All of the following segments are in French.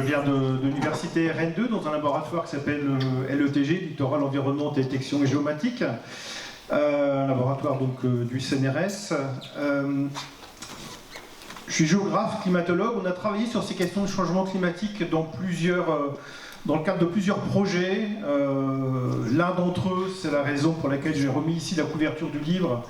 viens de l'université RN2 dans un laboratoire qui s'appelle LETG, Littoral, Environnement, Détection et Géomatique, un laboratoire donc, du CNRS. Je suis géographe, climatologue. On a travaillé sur ces questions de changement climatique dans le cadre de plusieurs projets. L'un d'entre eux, c'est la raison pour laquelle j'ai remis ici la couverture du livre,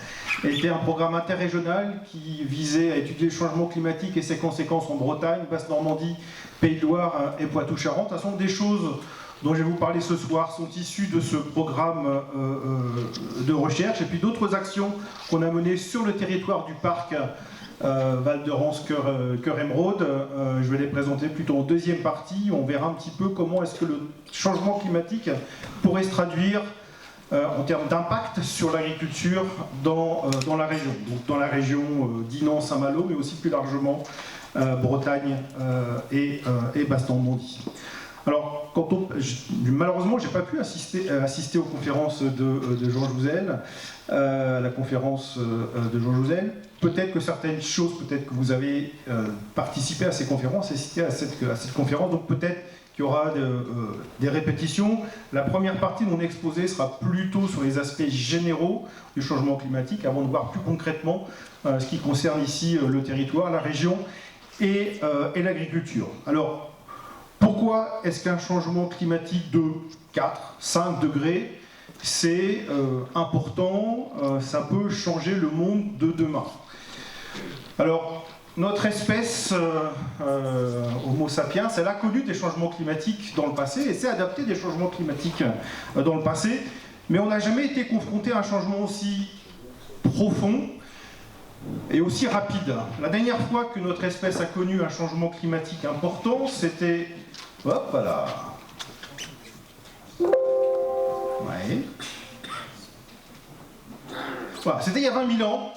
était un programme interrégional qui visait à étudier le changement climatique et ses conséquences en Bretagne, Basse-Normandie, Pays de Loire et Poitou-Charentes. Ce sont des choses dont je vais vous parler ce soir, sont issues de ce programme de recherche, et puis d'autres actions qu'on a menées sur le territoire du parc Val de Rance, Cœur Émeraude. Je vais les présenter plutôt en deuxième partie. On verra un petit peu comment est-ce que le changement climatique pourrait se traduire en termes d'impact sur l'agriculture dans la région. Donc dans la région d'Inan-Saint-Malo, mais aussi plus largement Bretagne et Basse-Normandie. Alors, malheureusement, je n'ai pas pu assister aux conférences de Georges Jouzel, la conférence de Georges Jouzel. Peut-être que certaines choses, peut-être que vous avez participé à ces conférences, assisté à cette conférence, donc peut-être qu'il y aura des répétitions. La première partie de mon exposé sera plutôt sur les aspects généraux du changement climatique, avant de voir plus concrètement ce qui concerne ici le territoire, la région et l'agriculture. Alors, pourquoi est-ce qu'un changement climatique de 4, 5 degrés, c'est important, ça peut changer le monde de demain? Alors, notre espèce, Homo sapiens, elle a connu des changements climatiques dans le passé et s'est adaptée des changements climatiques dans le passé, mais on n'a jamais été confronté à un changement aussi profond et aussi rapide. La dernière fois que notre espèce a connu un changement climatique important, c'était... Hop là. Ouais. Voilà, c'était il y a 20 000 ans.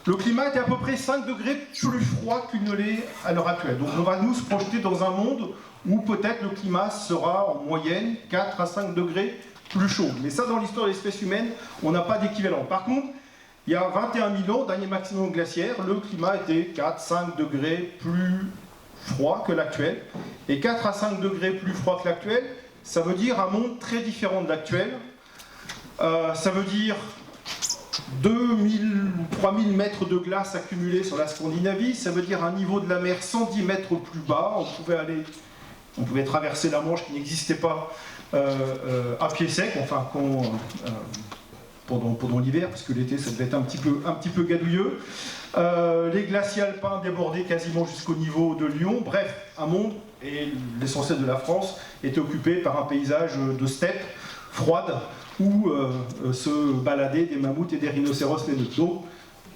Le climat était à peu près 5 degrés plus froid qu'il ne l'est à l'heure actuelle. Donc on va nous se projeter dans un monde où peut-être le climat sera en moyenne 4 à 5 degrés plus chaud. Mais ça, dans l'histoire de l'espèce humaine, on n'a pas d'équivalent. Par contre, il y a 21 000 ans, dernier maximum glaciaire, le climat était 4-5 degrés plus froid que l'actuel. Et 4 à 5 degrés plus froid que l'actuel, ça veut dire un monde très différent de l'actuel. Ça veut dire 2000 ou 3000 mètres de glace accumulés sur la Scandinavie. Ça veut dire un niveau de la mer 110 mètres plus bas. On pouvait traverser la Manche qui n'existait pas à pied sec, enfin pendant l'hiver, parce que l'été ça devait être un petit peu gadouilleux. Les glaciers alpins débordaient quasiment jusqu'au niveau de Lyon. Bref, un monde, et l'essentiel de la France, était occupé par un paysage de steppe froide où se baladaient des mammouths et des rhinocéros laineux. Donc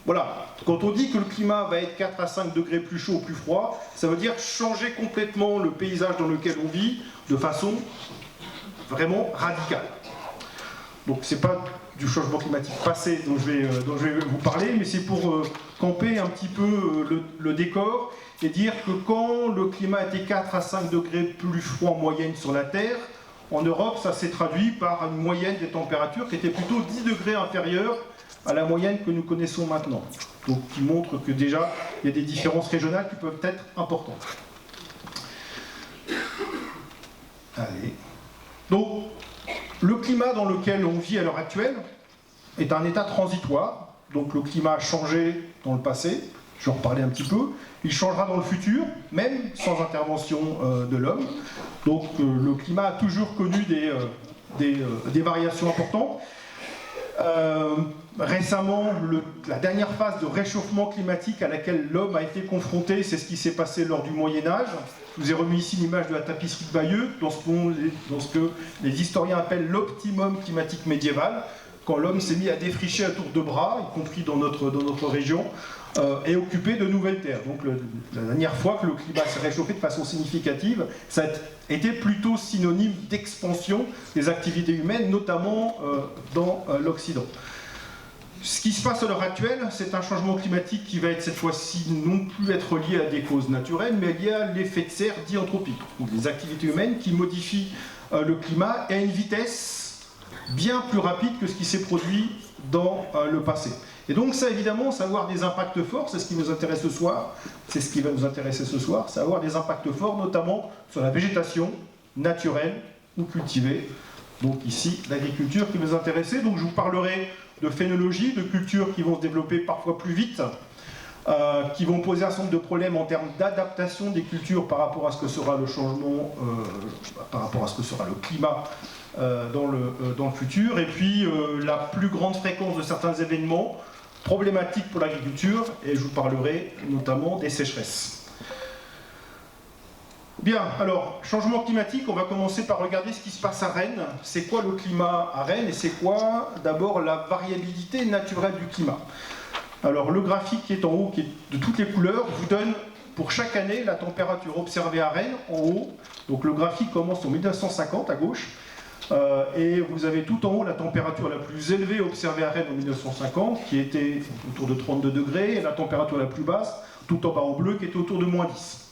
voilà, quand on dit que le climat va être 4 à 5 degrés plus chaud ou plus froid, ça veut dire changer complètement le paysage dans lequel on vit de façon vraiment radicale. Donc c'est pas du changement climatique passé dont je vais vous parler, mais c'est pour camper un petit peu le décor et dire que quand le climat était 4 à 5 degrés plus froid en moyenne sur la Terre, en Europe, ça s'est traduit par une moyenne des températures qui était plutôt 10 degrés inférieure à la moyenne que nous connaissons maintenant. Donc qui montre que déjà, il y a des différences régionales qui peuvent être importantes. Allez. Donc, le climat dans lequel on vit à l'heure actuelle est un état transitoire. Donc le climat a changé dans le passé, je vais en reparler un petit peu. Il changera dans le futur, même sans intervention de l'homme. Donc le climat a toujours connu des variations importantes. Récemment, la dernière phase de réchauffement climatique à laquelle l'homme a été confronté, c'est ce qui s'est passé lors du Moyen-Âge. Je vous ai remis ici l'image de la tapisserie de Bayeux, dans ce que les historiens appellent l'optimum climatique médiéval, quand l'homme s'est mis à défricher à tour de bras, y compris dans notre région, et occuper de nouvelles terres. Donc la dernière fois que le climat s'est réchauffé de façon significative, ça a été plutôt synonyme d'expansion des activités humaines, notamment dans l'Occident. Ce qui se passe à l'heure actuelle, c'est un changement climatique qui va être cette fois-ci non plus être lié à des causes naturelles, mais lié à l'effet de serre dit anthropique, donc des activités humaines qui modifient le climat et à une vitesse bien plus rapide que ce qui s'est produit dans le passé. Et donc ça, évidemment, ça va avoir des impacts forts, c'est ce qui nous intéresse ce soir, c'est ce qui va nous intéresser ce soir, ça va avoir des impacts forts, notamment sur la végétation naturelle ou cultivée. Donc ici, l'agriculture qui nous intéressait. Donc je vous parlerai de phénologie, de cultures qui vont se développer parfois plus vite, qui vont poser un certain nombre de problèmes en termes d'adaptation des cultures par rapport à ce que sera le changement, par rapport à ce que sera le climat dans le futur, et puis la plus grande fréquence de certains événements problématiques pour l'agriculture, et je vous parlerai notamment des sécheresses. Bien, alors, changement climatique, on va commencer par regarder ce qui se passe à Rennes. C'est quoi le climat à Rennes et c'est quoi, d'abord, la variabilité naturelle du climat. Alors, le graphique qui est en haut, qui est de toutes les couleurs, vous donne pour chaque année la température observée à Rennes en haut. Donc, le graphique commence en 1950 à gauche. Et vous avez tout en haut la température la plus élevée observée à Rennes en 1950, qui était autour de 32 degrés, et la température la plus basse, tout en bas en bleu, qui était autour de -10.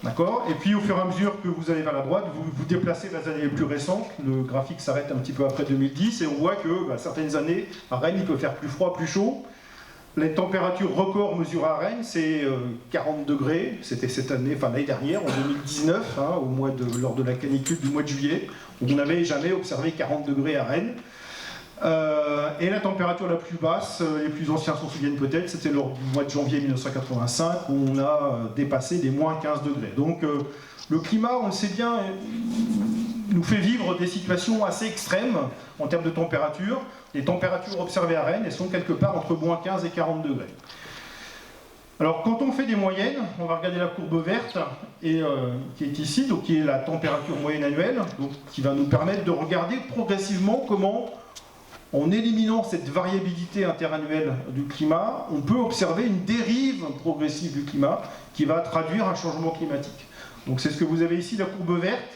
D'accord? Et puis au fur et à mesure que vous allez vers la droite, vous déplacez vers les années les plus récentes, le graphique s'arrête un petit peu après 2010, et on voit que certaines années, à Rennes, il peut faire plus froid, plus chaud. Les températures records mesurées à Rennes, c'est 40 degrés, c'était cette année, enfin l'année dernière, en 2019, lors de la canicule du mois de juillet, où on n'avait jamais observé 40 degrés à Rennes. Et la température la plus basse, les plus anciens s'en souviennent peut-être, c'était lors du mois de janvier 1985, où on a dépassé des -15 degrés. Donc le climat, on le sait bien, nous fait vivre des situations assez extrêmes en termes de température. Les températures observées à Rennes, elles sont quelque part entre -15 et 40 degrés. Alors quand on fait des moyennes, on va regarder la courbe verte qui est ici, donc qui est la température moyenne annuelle, donc, qui va nous permettre de regarder progressivement comment, en éliminant cette variabilité interannuelle du climat, on peut observer une dérive progressive du climat qui va traduire un changement climatique. Donc c'est ce que vous avez ici, la courbe verte,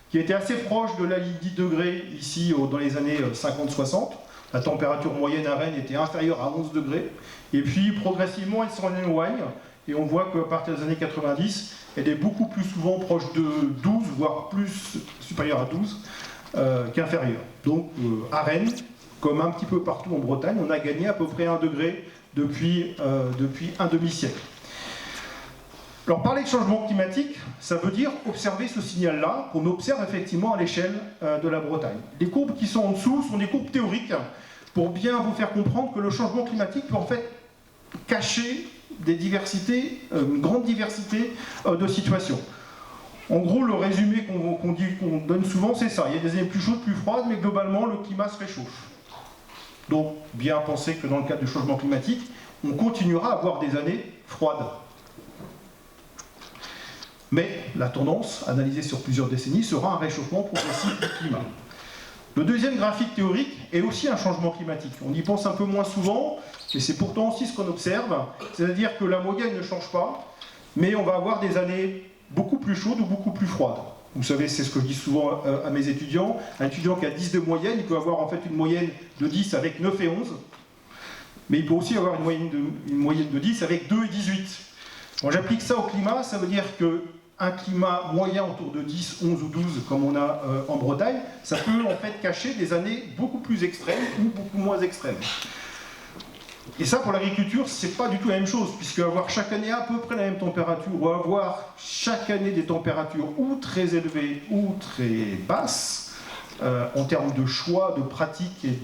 qui était assez proche de la ligne 10 degrés ici dans les années 50-60. La température moyenne à Rennes était inférieure à 11 degrés. Et puis progressivement, elle s'en éloigne. Et on voit qu'à partir des années 90, elle est beaucoup plus souvent proche de 12, voire plus supérieure à 12 qu'inférieure. Donc à Rennes, comme un petit peu partout en Bretagne, on a gagné à peu près 1 degré depuis un demi-siècle. Alors parler de changement climatique, ça veut dire observer ce signal-là, qu'on observe effectivement à l'échelle de la Bretagne. Les courbes qui sont en dessous sont des courbes théoriques, pour bien vous faire comprendre que le changement climatique peut en fait cacher des diversités, une grande diversité de situations. En gros, le résumé qu'on donne souvent, c'est ça. Il y a des années plus chaudes, plus froides, mais globalement, le climat se réchauffe. Donc, bien penser que dans le cadre du changement climatique, on continuera à avoir des années froides. Mais la tendance, analysée sur plusieurs décennies, sera un réchauffement progressif du climat. Le deuxième graphique théorique est aussi un changement climatique. On y pense un peu moins souvent, mais c'est pourtant aussi ce qu'on observe. C'est-à-dire que la moyenne ne change pas, mais on va avoir des années beaucoup plus chaudes ou beaucoup plus froides. Vous savez, c'est ce que je dis souvent à mes étudiants. Un étudiant qui a 10 de moyenne, il peut avoir en fait une moyenne de 10 avec 9 et 11, mais il peut aussi avoir une moyenne de 10 avec 2 et 18. Quand j'applique ça au climat, ça veut dire que un climat moyen autour de 10, 11 ou 12, comme on a en Bretagne, ça peut en fait cacher des années beaucoup plus extrêmes ou beaucoup moins extrêmes. Et ça, pour l'agriculture, c'est pas du tout la même chose, puisque avoir chaque année à peu près la même température, ou avoir chaque année des températures ou très élevées ou très basses, en termes de choix, de pratiques et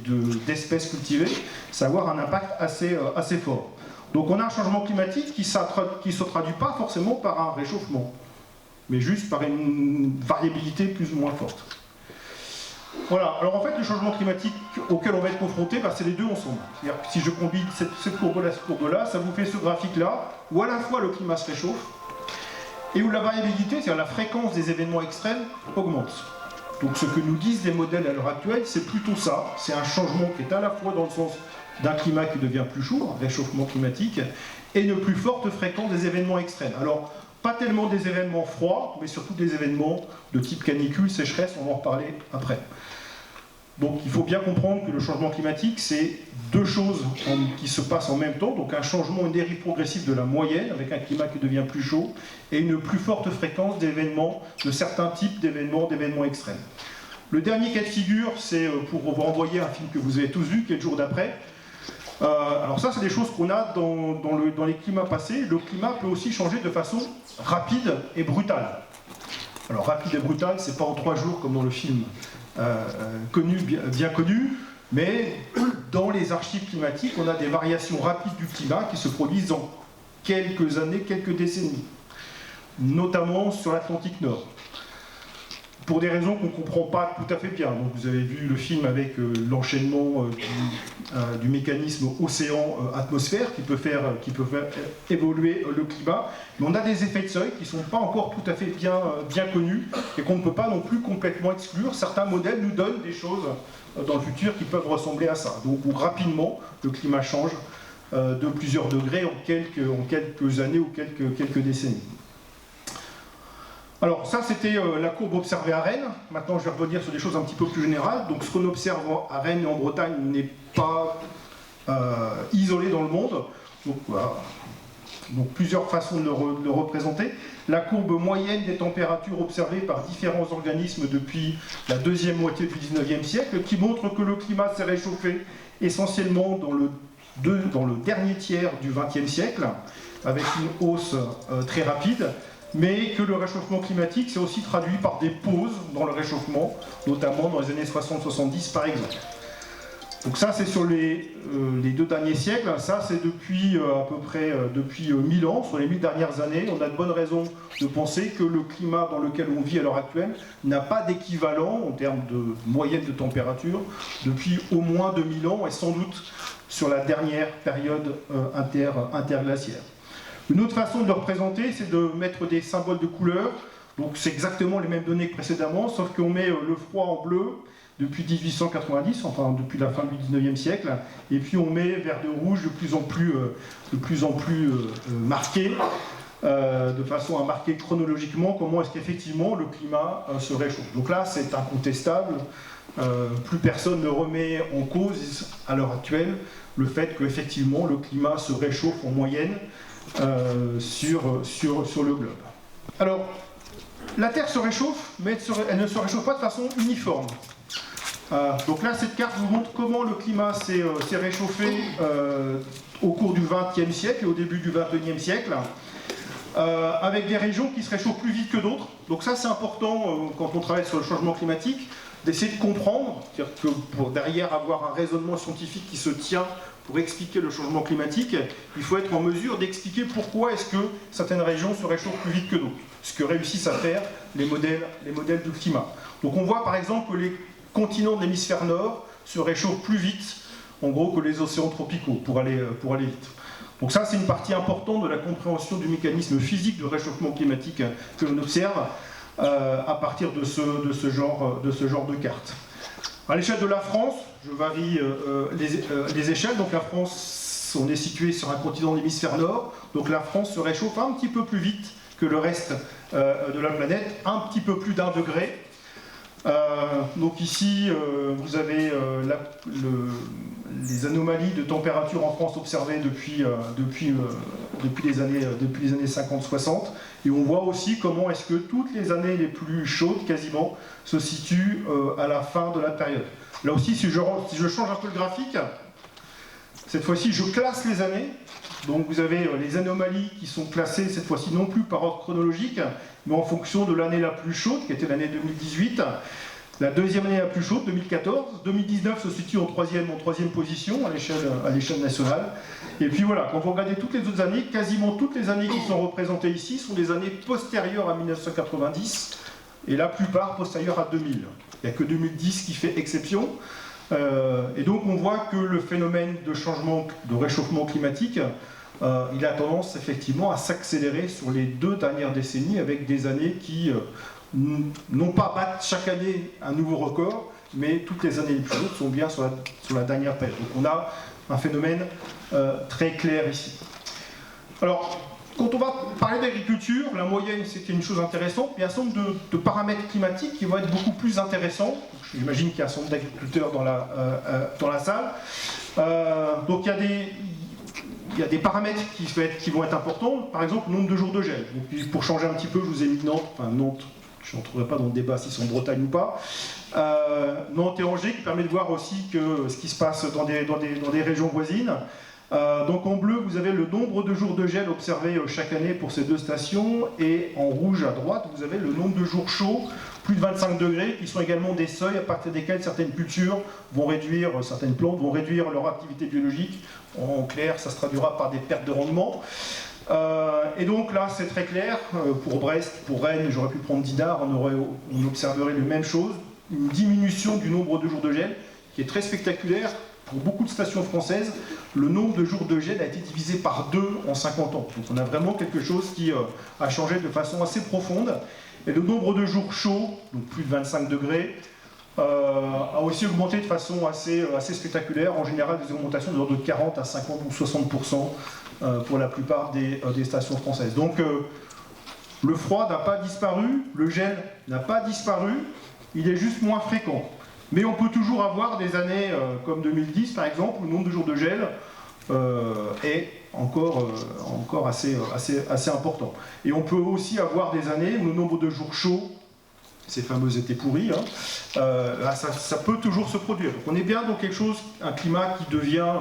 d'espèces cultivées, ça va avoir un impact assez fort. Donc on a un changement climatique qui ne se traduit pas forcément par un réchauffement, mais juste par une variabilité plus ou moins forte. Voilà, alors en fait le changement climatique auquel on va être confronté, c'est les deux ensemble. C'est-à-dire que si je combine cette courbe-là, cette courbe-là, ça vous fait ce graphique-là, où à la fois le climat se réchauffe, et où la variabilité, c'est-à-dire la fréquence des événements extrêmes, augmente. Donc ce que nous disent les modèles à l'heure actuelle, c'est plutôt ça, c'est un changement qui est à la fois dans le sens d'un climat qui devient plus chaud, un réchauffement climatique, et une plus forte fréquence des événements extrêmes. Alors, pas tellement des événements froids, mais surtout des événements de type canicule, sécheresse, on va en reparler après. Donc il faut bien comprendre que le changement climatique, c'est deux choses qui se passent en même temps, donc un changement, une dérive progressive de la moyenne, avec un climat qui devient plus chaud, et une plus forte fréquence d'événements, de certains types d'événements extrêmes. Le dernier cas de figure, c'est pour vous renvoyer à un film que vous avez tous vu, qui est Le Jour d'après. Alors ça, c'est des choses qu'on a dans les climats passés. Le climat peut aussi changer de façon rapide et brutale. Alors rapide et brutale, c'est pas en 3 jours comme dans le film bien connu, mais dans les archives climatiques, on a des variations rapides du climat qui se produisent en quelques années, quelques décennies, notamment sur l'Atlantique Nord. Pour des raisons qu'on ne comprend pas tout à fait bien. Donc, vous avez vu le film avec l'enchaînement du mécanisme océan-atmosphère qui peut faire évoluer le climat. Mais on a des effets de seuil qui ne sont pas encore tout à fait bien connus et qu'on ne peut pas non plus complètement exclure. Certains modèles nous donnent des choses dans le futur qui peuvent ressembler à ça. Donc rapidement, le climat change de plusieurs degrés en quelques années ou quelques décennies. Alors ça c'était la courbe observée à Rennes. Maintenant je vais revenir sur des choses un petit peu plus générales. Donc ce qu'on observe à Rennes et en Bretagne n'est pas isolé dans le monde. Donc, voilà. Donc plusieurs façons de le représenter. La courbe moyenne des températures observées par différents organismes depuis la deuxième moitié du 19e siècle qui montre que le climat s'est réchauffé essentiellement dans le dernier tiers du 20e siècle avec une hausse très rapide, mais que le réchauffement climatique s'est aussi traduit par des pauses dans le réchauffement, notamment dans les années 60-70 par exemple. Donc ça c'est sur les 2 derniers siècles, ça c'est depuis à peu près depuis 1000 ans, sur les 1000 dernières années, on a de bonnes raisons de penser que le climat dans lequel on vit à l'heure actuelle n'a pas d'équivalent en termes de moyenne de température depuis au moins 2000 ans et sans doute sur la dernière période interglaciaire. Une autre façon de le représenter, c'est de mettre des symboles de couleur. Donc c'est exactement les mêmes données que précédemment, sauf qu'on met le froid en bleu depuis 1890, enfin depuis la fin du 19e siècle, et puis on met vert de rouge de plus en plus marqué, de façon à marquer chronologiquement comment est-ce qu'effectivement le climat se réchauffe. Donc là c'est incontestable, plus personne ne remet en cause à l'heure actuelle le fait qu'effectivement le climat se réchauffe en moyenne sur le globe. Alors, la Terre se réchauffe, mais elle ne se réchauffe pas de façon uniforme. Donc là, cette carte vous montre comment le climat s'est réchauffé au cours du XXe siècle et au début du XXIe siècle, avec des régions qui se réchauffent plus vite que d'autres. Donc ça, c'est important quand on travaille sur le changement climatique, d'essayer de comprendre, c'est-à-dire que pour derrière avoir un raisonnement scientifique qui se tient pour expliquer le changement climatique, il faut être en mesure d'expliquer pourquoi est-ce que certaines régions se réchauffent plus vite que d'autres, ce que réussissent à faire les modèles du climat. Donc on voit par exemple que les continents de l'hémisphère nord se réchauffent plus vite, en gros, que les océans tropicaux, pour aller vite. Donc ça, c'est une partie importante de la compréhension du mécanisme physique de réchauffement climatique que l'on observe à partir de ce genre de carte. À l'échelle de la France, je varie les échelles. Donc la France, on est situé sur un continent de l'hémisphère nord. Donc la France se réchauffe un petit peu plus vite que le reste de la planète, un petit peu plus d'1 degré. Donc ici, vous avez les anomalies de température en France observées depuis les années 50-60. Et on voit aussi comment est-ce que toutes les années les plus chaudes, quasiment, se situent à la fin de la période. Là aussi, si je change un peu le graphique, cette fois-ci, je classe les années. Donc vous avez les anomalies qui sont classées, cette fois-ci, non plus par ordre chronologique, mais en fonction de l'année la plus chaude, qui était l'année 2018. La deuxième année la plus chaude, 2014. 2019 se situe en troisième position à l'échelle nationale. Et puis voilà, quand vous regardez toutes les autres années, quasiment toutes les années qui sont représentées ici sont des années postérieures à 1990, et la plupart postérieures à 2000. Il n'y a que 2010 qui fait exception. Et donc on voit que le phénomène de réchauffement climatique, il a tendance effectivement à s'accélérer sur les 2 dernières décennies, avec des années qui non pas battent chaque année un nouveau record, mais toutes les années les plus chaudes sont bien sur la dernière période. Donc on a un phénomène très clair ici. Alors, quand on va parler d'agriculture, la moyenne c'était une chose intéressante, mais il y a un certain nombre de paramètres climatiques qui vont être beaucoup plus intéressants. J'imagine qu'il y a un certain nombre d'agriculteurs dans la salle. Donc il y a des paramètres qui vont être importants, par exemple le nombre de jours de gel. Donc, pour changer un petit peu, je vous ai mis Nantes, enfin Nantes, je n'entrerai pas dans le débat si c'est en Bretagne ou pas, Nantes et Angers, qui permet de voir aussi ce qui se passe dans des régions voisines. Donc en bleu, vous avez le nombre de jours de gel observés chaque année pour ces deux stations, et en rouge à droite, vous avez le nombre de jours chauds, plus de 25 degrés, qui sont également des seuils à partir desquels certaines cultures vont réduire, certaines plantes vont réduire leur activité biologique. En clair, ça se traduira par des pertes de rendement. Et donc là, c'est très clair, pour Brest, pour Rennes, j'aurais pu prendre Dinard, on observerait la même chose, une diminution du nombre de jours de gel, qui est très spectaculaire. Pour beaucoup de stations françaises, le nombre de jours de gel a été divisé par 2 en 50 ans. Donc on a vraiment quelque chose qui a changé de façon assez profonde. Et le nombre de jours chauds, donc plus de 25 degrés, a aussi augmenté de façon assez spectaculaire. En général, des augmentations de l'ordre de 40 à 50 ou 60% pour la plupart des stations françaises. Donc le froid n'a pas disparu, le gel n'a pas disparu, il est juste moins fréquent. Mais on peut toujours avoir des années comme 2010 par exemple, où le nombre de jours de gel est encore assez important. Et on peut aussi avoir des années où le nombre de jours chauds, ces fameux étés pourris, ça peut toujours se produire. Donc on est bien dans quelque chose, un climat qui devient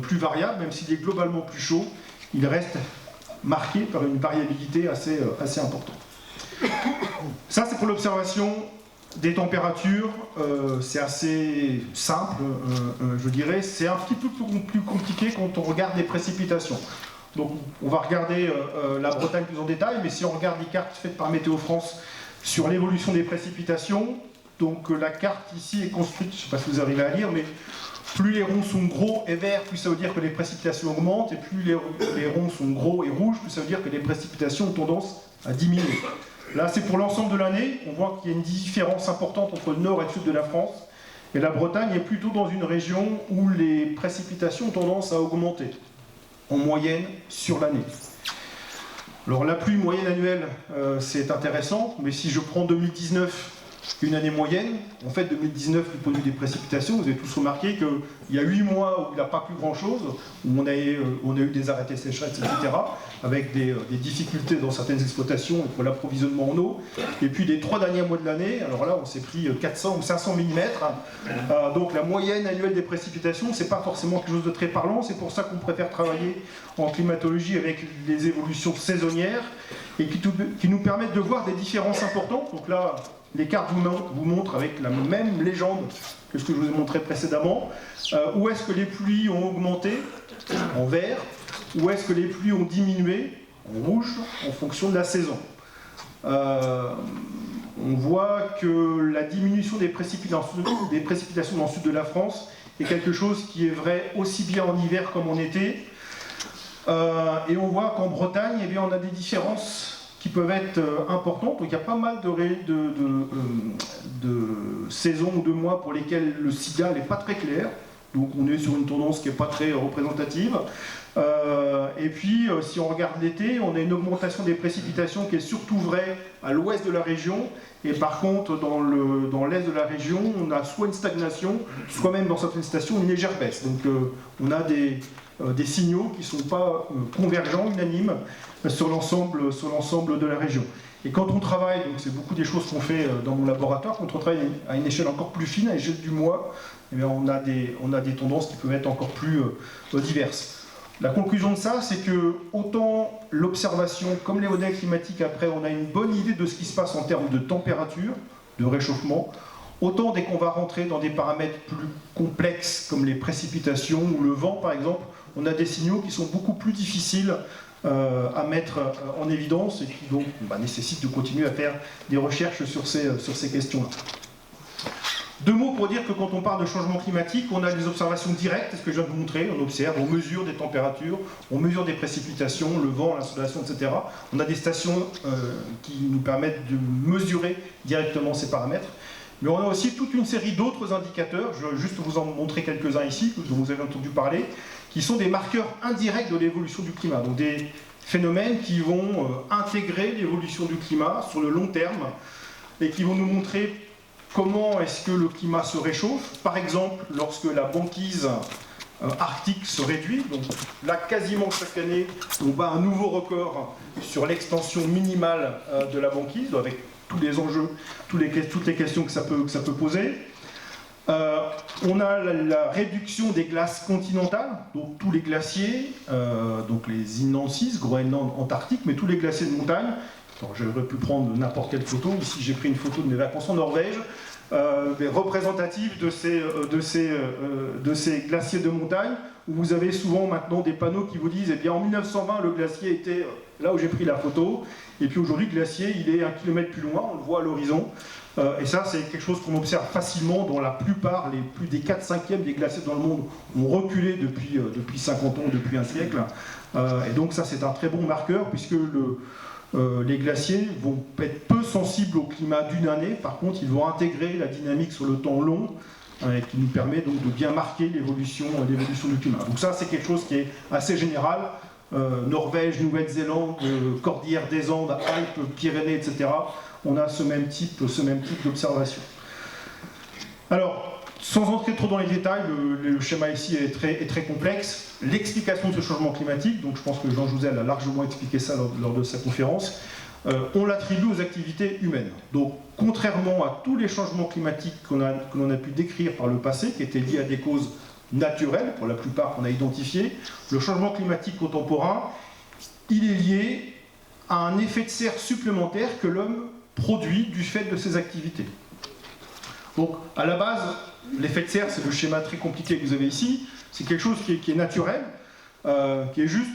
plus variable, même s'il est globalement plus chaud, il reste marqué par une variabilité assez importante. Ça c'est pour l'observation des températures, c'est assez simple, je dirais. C'est un petit peu plus compliqué quand on regarde les précipitations. Donc on va regarder la Bretagne plus en détail, mais si on regarde les cartes faites par Météo France sur l'évolution des précipitations, donc la carte ici est construite, je ne sais pas si vous arrivez à lire, mais plus les ronds sont gros et verts, plus ça veut dire que les précipitations augmentent, et plus les ronds sont gros et rouges, plus ça veut dire que les précipitations ont tendance à diminuer. Là, c'est pour l'ensemble de l'année. On voit qu'il y a une différence importante entre le nord et le sud de la France. Et la Bretagne est plutôt dans une région où les précipitations ont tendance à augmenter, en moyenne, sur l'année. Alors, la pluie moyenne annuelle, c'est intéressant, mais si je prends 2019, une année moyenne, en fait, 2019, du point de vue des précipitations, vous avez tous remarqué qu'il y a 8 mois où il n'y a pas plu grand-chose, où on a eu des arrêtés sécheresse, etc., avec des difficultés dans certaines exploitations pour l'approvisionnement en eau. Et puis les 3 derniers mois de l'année, alors là, on s'est pris 400 ou 500 mm. Donc la moyenne annuelle des précipitations, c'est pas forcément quelque chose de très parlant. C'est pour ça qu'on préfère travailler en climatologie avec les évolutions saisonnières et qui nous permettent de voir des différences importantes. Donc là, les cartes vous montrent avec la même légende que ce que je vous ai montré précédemment. Où est-ce que les pluies ont augmenté en vert, où est-ce que les pluies ont diminué en rouge en fonction de la saison. On voit que la diminution des précipitations dans le sud de la France est quelque chose qui est vrai aussi bien en hiver comme en été. Et on voit qu'en Bretagne, eh bien, on a des différences qui peuvent être importantes. Donc il y a pas mal de saisons ou de mois pour lesquels le signal n'est pas très clair. Donc on est sur une tendance qui n'est pas très représentative. Et puis si on regarde l'été, on a une augmentation des précipitations qui est surtout vraie à l'ouest de la région. Et par contre, dans l'est de la région, on a soit une stagnation, soit même dans certaines stations une légère baisse. Donc on a des signaux qui ne sont pas convergents, unanimes, sur l'ensemble de la région. Et quand on travaille, donc c'est beaucoup des choses qu'on fait dans mon laboratoire, quand on travaille à une échelle encore plus fine, à l'échelle du mois, eh bien on a des tendances qui peuvent être encore plus diverses. La conclusion de ça, c'est que autant l'observation comme les modèles climatiques, après on a une bonne idée de ce qui se passe en termes de température, de réchauffement, autant dès qu'on va rentrer dans des paramètres plus complexes comme les précipitations ou le vent par exemple, on a des signaux qui sont beaucoup plus difficiles à mettre en évidence et qui donc nécessitent de continuer à faire des recherches sur ces questions-là. 2 mots pour dire que quand on parle de changement climatique, on a des observations directes, c'est ce que je viens de vous montrer, on observe, on mesure des températures, on mesure des précipitations, le vent, l'insolation, etc. On a des stations qui nous permettent de mesurer directement ces paramètres. Mais on a aussi toute une série d'autres indicateurs, je vais juste vous en montrer quelques-uns ici, dont vous avez entendu parler, qui sont des marqueurs indirects de l'évolution du climat, donc des phénomènes qui vont intégrer l'évolution du climat sur le long terme et qui vont nous montrer comment est-ce que le climat se réchauffe. Par exemple, lorsque la banquise arctique se réduit, donc là quasiment chaque année on bat un nouveau record sur l'extension minimale de la banquise, avec tous les enjeux, toutes les questions que ça peut poser. On a la réduction des glaces continentales, donc tous les glaciers, donc les Innlandsís, Groenland, Antarctique, mais tous les glaciers de montagne. J'aurais pu prendre n'importe quelle photo. Ici, j'ai pris une photo de mes vacances en Norvège, représentative de ces glaciers de montagne, où vous avez souvent maintenant des panneaux qui vous disent, eh bien, en 1920, le glacier était là où j'ai pris la photo, et puis aujourd'hui, le glacier, il est 1 kilomètre plus loin, on le voit à l'horizon. Et ça, c'est quelque chose qu'on observe facilement dans la plupart, plus des 4/5e des glaciers dans le monde ont reculé depuis 50 ans, depuis un siècle. Et donc ça, c'est un très bon marqueur, puisque les glaciers vont être peu sensibles au climat d'une année. Par contre, ils vont intégrer la dynamique sur le temps long, et qui nous permet donc de bien marquer l'évolution du climat. Donc ça, c'est quelque chose qui est assez général. Norvège, Nouvelle-Zélande, Cordillère des Andes, Alpes, Pyrénées, etc. On a ce même type d'observation. Alors, sans entrer trop dans les détails, le schéma ici est très complexe. L'explication de ce changement climatique, donc je pense que Jean Jouzel a largement expliqué ça lors de sa conférence, on l'attribue aux activités humaines. Donc, contrairement à tous les changements climatiques que l'on a pu décrire par le passé, qui étaient liés à des causes naturelles, pour la plupart qu'on a identifiées, le changement climatique contemporain, il est lié à un effet de serre supplémentaire que l'homme produit du fait de ses activités. Donc, à la base, l'effet de serre, c'est le schéma très compliqué que vous avez ici, c'est quelque chose qui est naturel, qui est juste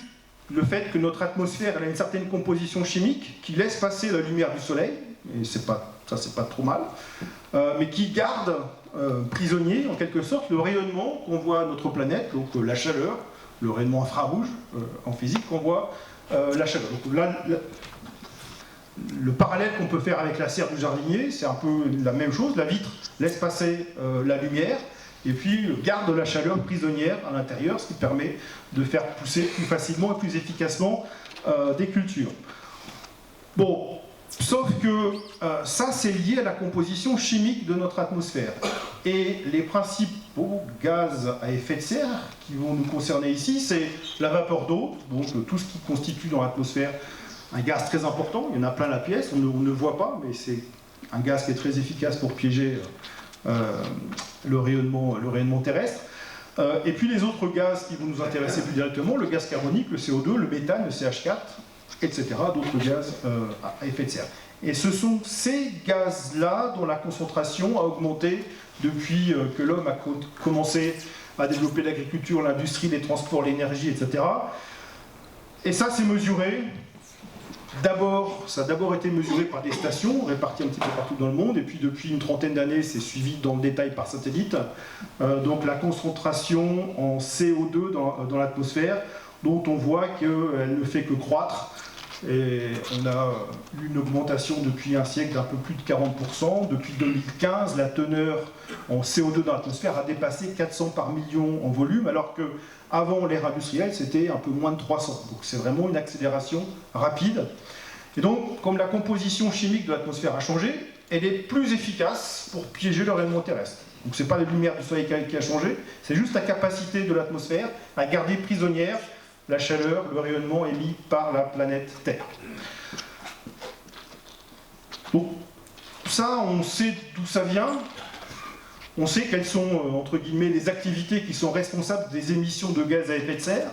le fait que notre atmosphère elle a une certaine composition chimique qui laisse passer la lumière du soleil, et ça c'est pas trop mal, mais qui garde prisonnier en quelque sorte le rayonnement qu'on voit à notre planète, donc la chaleur, le rayonnement infrarouge en physique qu'on voit, la chaleur. Donc là, le parallèle qu'on peut faire avec la serre du jardinier, c'est un peu la même chose. La vitre laisse passer la lumière et puis garde la chaleur prisonnière à l'intérieur, ce qui permet de faire pousser plus facilement et plus efficacement des cultures. Bon, sauf que ça, c'est lié à la composition chimique de notre atmosphère. Et les principaux gaz à effet de serre qui vont nous concerner ici, c'est la vapeur d'eau, donc tout ce qui constitue dans l'atmosphère un gaz très important, il y en a plein la pièce, on ne voit pas, mais c'est un gaz qui est très efficace pour piéger le rayonnement terrestre. Et puis les autres gaz qui vont nous intéresser plus directement, le gaz carbonique, le CO2, le méthane, le CH4, etc., d'autres gaz à effet de serre. Et ce sont ces gaz-là dont la concentration a augmenté depuis que l'homme a commencé à développer l'agriculture, l'industrie, les transports, l'énergie, etc. Et ça, c'est mesuré. Ça a d'abord été mesuré par des stations réparties un petit peu partout dans le monde, et puis depuis une trentaine d'années, c'est suivi dans le détail par satellite. Donc la concentration en CO2 dans l'atmosphère, dont on voit qu'elle ne fait que croître. Et on a une augmentation depuis un siècle d'un peu plus de 40%. Depuis 2015, la teneur en CO2 dans l'atmosphère a dépassé 400 par million en volume, alors qu'avant l'ère industrielle, c'était un peu moins de 300. Donc c'est vraiment une accélération rapide. Et donc, comme la composition chimique de l'atmosphère a changé, elle est plus efficace pour piéger le rayonnement terrestre. Donc ce n'est pas la lumière du soleil qui a changé, c'est juste la capacité de l'atmosphère à garder prisonnière la chaleur, le rayonnement émis par la planète Terre. Donc, ça, on sait d'où ça vient. On sait quelles sont, entre guillemets, les activités qui sont responsables des émissions de gaz à effet de serre.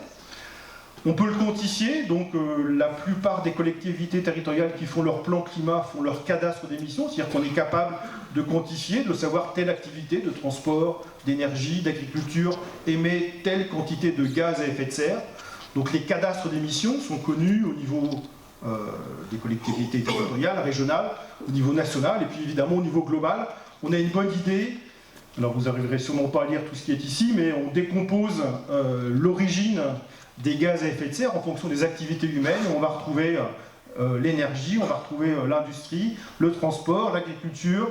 On peut le quantifier, donc la plupart des collectivités territoriales qui font leur plan climat font leur cadastre d'émissions, c'est-à-dire qu'on est capable de quantifier, de savoir telle activité de transport, d'énergie, d'agriculture émet telle quantité de gaz à effet de serre. Donc les cadastres d'émissions sont connus au niveau des collectivités territoriales, régionales, au niveau national, et puis évidemment au niveau global. On a une bonne idée, alors vous n'arriverez sûrement pas à lire tout ce qui est ici, mais on décompose l'origine des gaz à effet de serre en fonction des activités humaines. On va retrouver l'énergie, on va retrouver l'industrie, le transport, l'agriculture,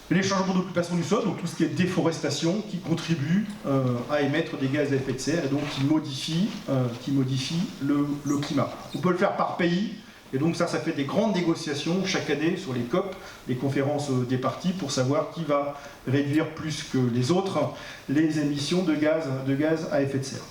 les changements d'occupation du sol, donc tout ce qui est déforestation, qui contribue à émettre des gaz à effet de serre et donc qui modifie le climat. On peut le faire par pays, et donc ça fait des grandes négociations chaque année sur les COP, les conférences des parties, pour savoir qui va réduire plus que les autres les émissions de gaz à effet de serre.